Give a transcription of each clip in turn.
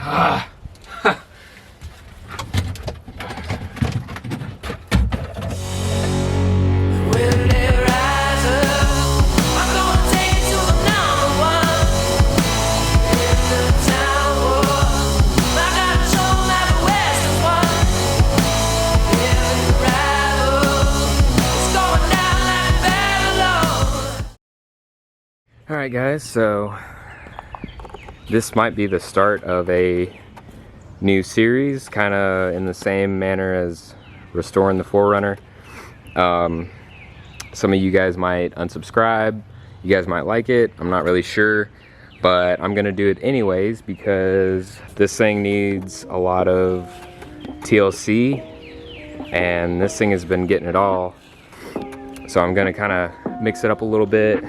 Ah. Alright guys, so this might be the start of a new series, kind of in the same manner as restoring the 4Runner. Some of you guys might unsubscribe, you guys might like it, I'm not really sure, but I'm gonna do it anyways because this thing needs a lot of TLC and this thing has been getting it all. So I'm gonna kind of mix it up a little bit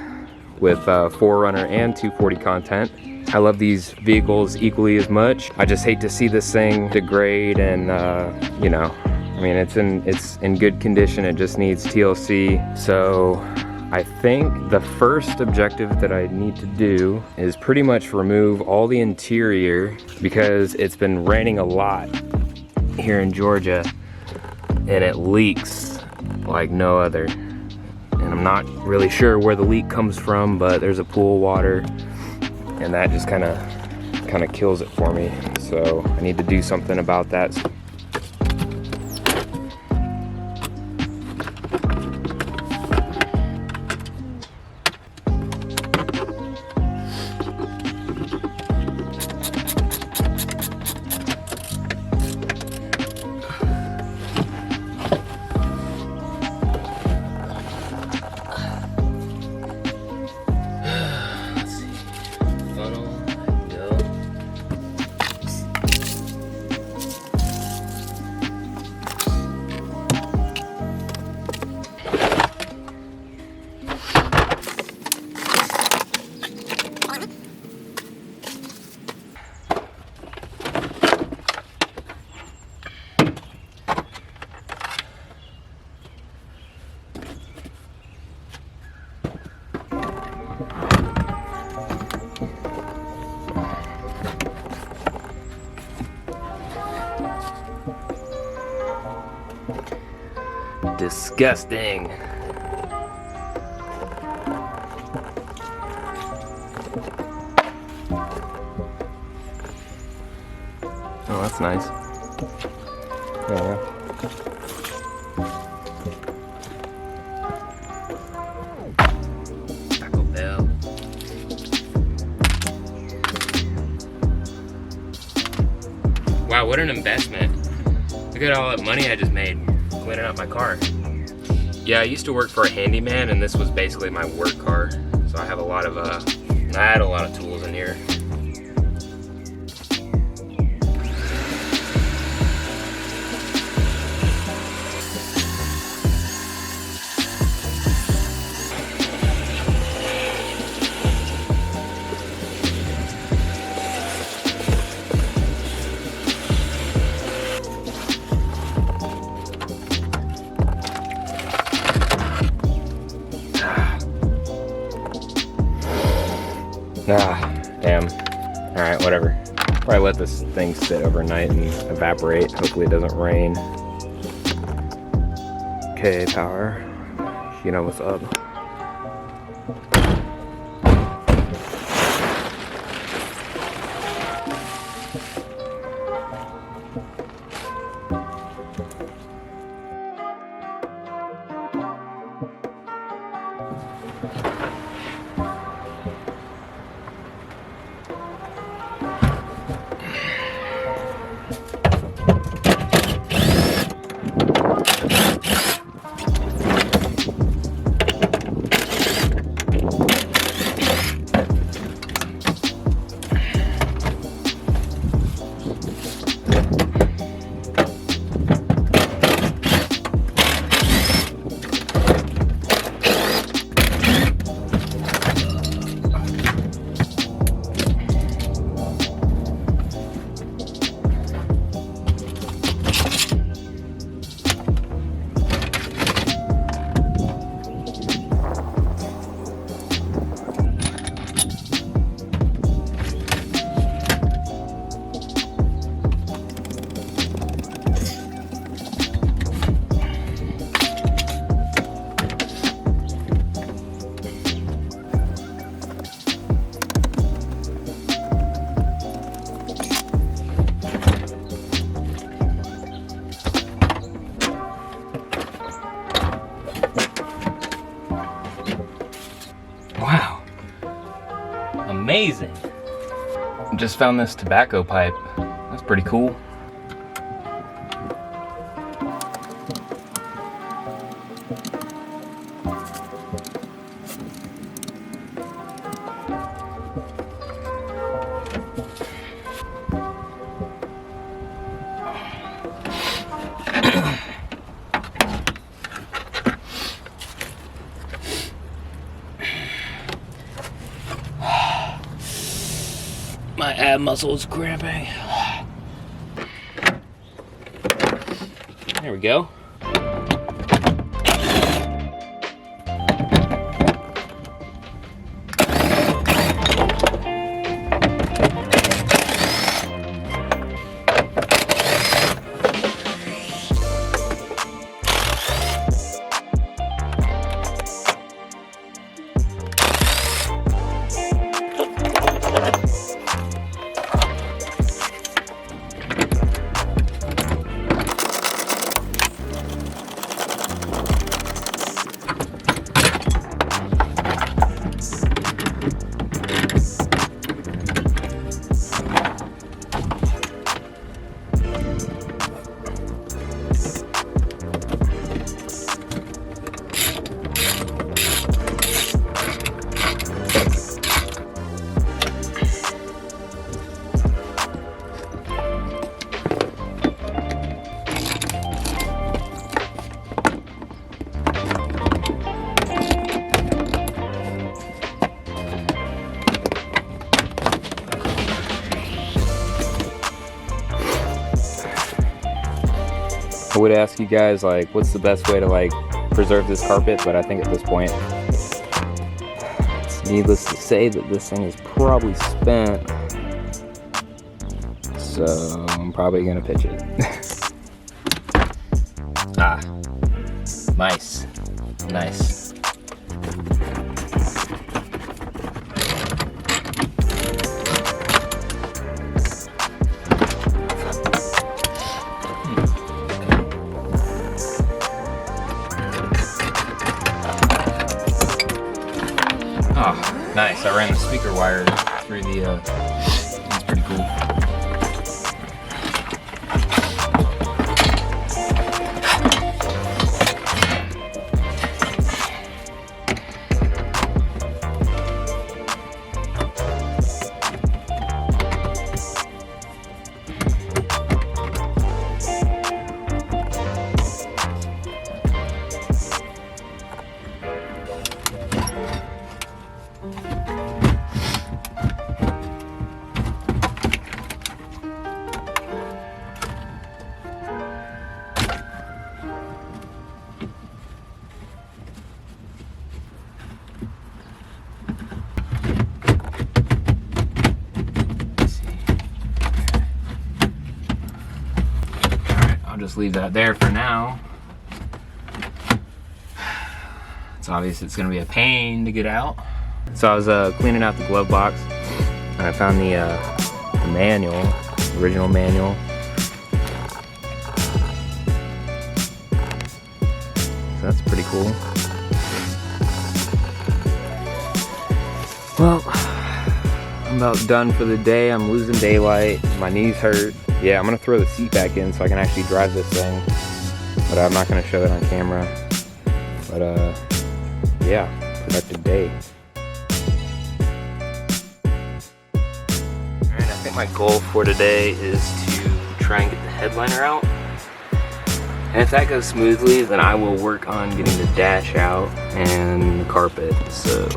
with 4Runner and 240 content. I love these vehicles equally as much. I just hate to see this thing degrade and you know, I mean it's in good condition, it just needs TLC. So I think the first objective that I need to do is pretty much remove all the interior because it's been raining a lot here in Georgia and it leaks like no other. And I'm not really sure where the leak comes from, but there's a pool of water and that just kind of kills it for me. So I need to do something about that. Disgusting. Oh, that's nice. Yeah. Taco Bell. Wow, what an investment. Look at all that money I just made cleaning up my car. Yeah, I used to work for a handyman and this was basically my work car. So I have a lot of, I had a lot of tools in here. Ah, damn. Alright, whatever. Probably let this thing sit overnight and evaporate. Hopefully it doesn't rain. Okay, power. You know what's up. amazing. Just found this tobacco pipe. That's pretty cool. My ab muscle is cramping. There we go. I would ask you guys, like, what's the best way to, like, preserve this carpet, but I think at this point, it's needless to say that this thing is probably spent. So, I'm probably gonna pitch it. Ah, nice, nice. Oh, nice. I ran the speaker wire through the, that's pretty cool. I'll just leave that there for now. It's obvious it's gonna be a pain to get out. So I was cleaning out the glove box and I found the manual, the original manual. So that's pretty cool. Well, I'm about done for the day. I'm losing daylight. My knees hurt. Yeah, I'm gonna throw the seat back in so I can actually drive this thing. But I'm not gonna show that on camera. But yeah, productive day. Alright, I think my goal for today is to try and get the headliner out. And if that goes smoothly, then I will work on getting the dash out and the carpet, so.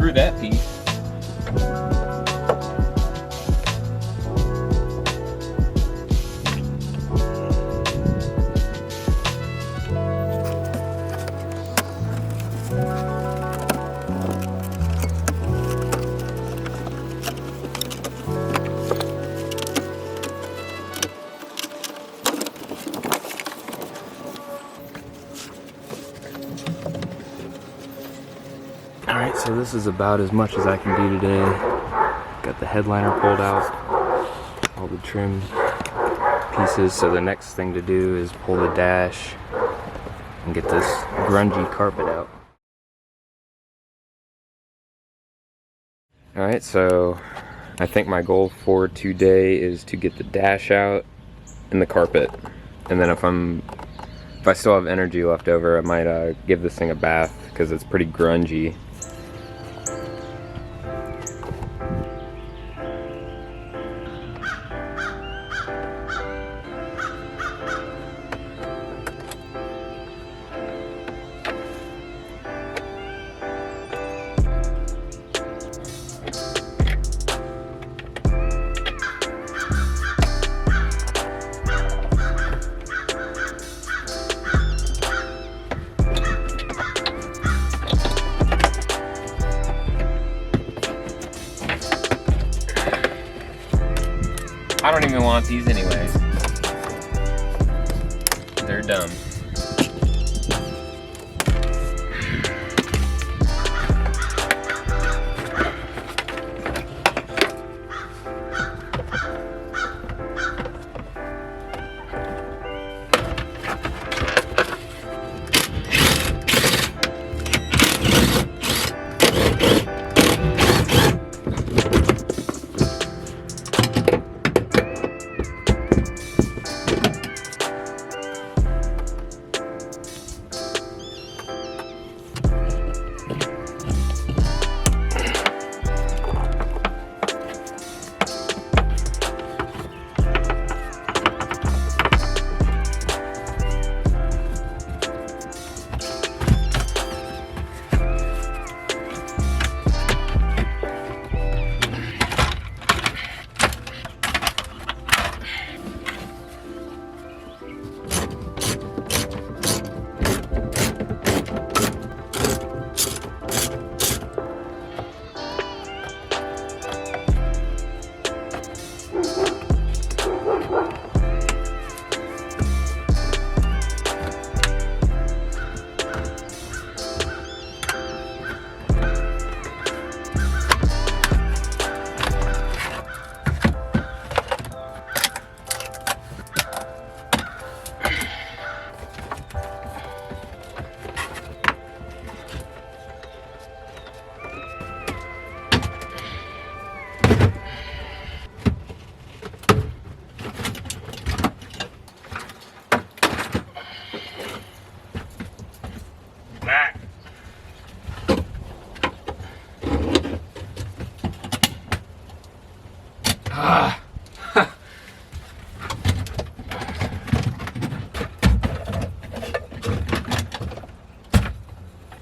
through that piece. Alright, so this is about as much as I can do today. Got the headliner pulled out, all the trim pieces, so the next thing to do is pull the dash and get this grungy carpet out. Alright, so I think my goal for today is to get the dash out and the carpet. And then if I still have energy left over, I might give this thing a bath because it's pretty grungy. I don't even want these anyways. They're dumb.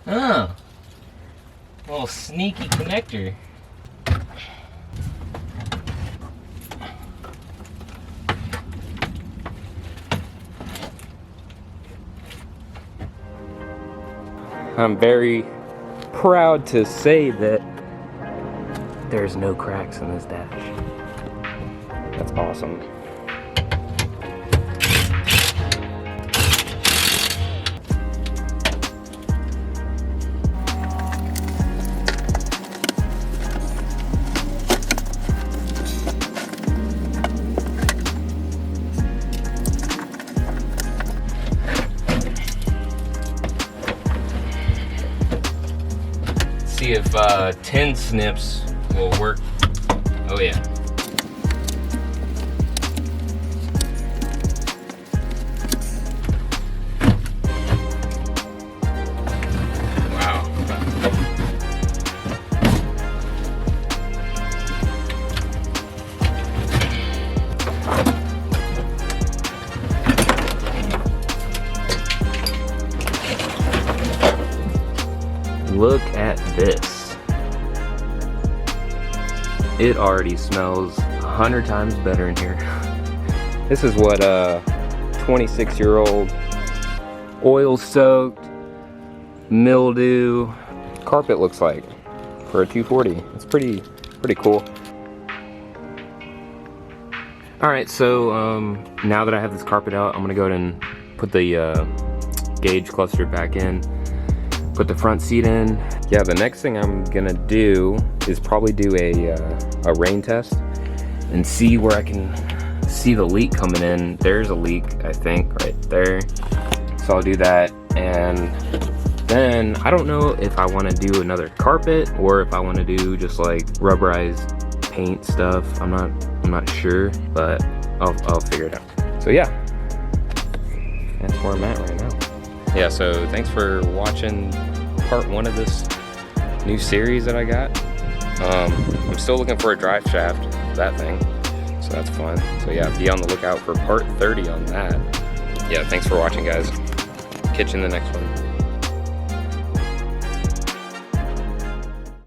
Oh, little sneaky connector. I'm very proud to say that there's no cracks in this dash. That's awesome. See if 10 snips will work. Oh yeah. Wow. Look at this. it already smells 100 times better in here. This is what a 26-year-old oil-soaked, mildew carpet looks like for a 240. It's pretty cool. Alright, so now that I have this carpet out, I'm gonna go ahead and put the gauge cluster back in, put the front seat in. Yeah, the next thing I'm gonna do is probably do a rain test and see where I can see the leak coming in. There's a leak, I think, right there. So I'll do that, and then I don't know if I want to do another carpet or if I want to do just like rubberized paint stuff. I'm not sure, but I'll figure it out. So yeah, that's where I'm at right now. Yeah, so thanks for watching part 1 of this new series that I got. I'm still looking for a drive shaft, that thing, so that's fun. So yeah, be on the lookout for part 30 on that. Yeah, thanks for watching, guys. Catch you in the next one.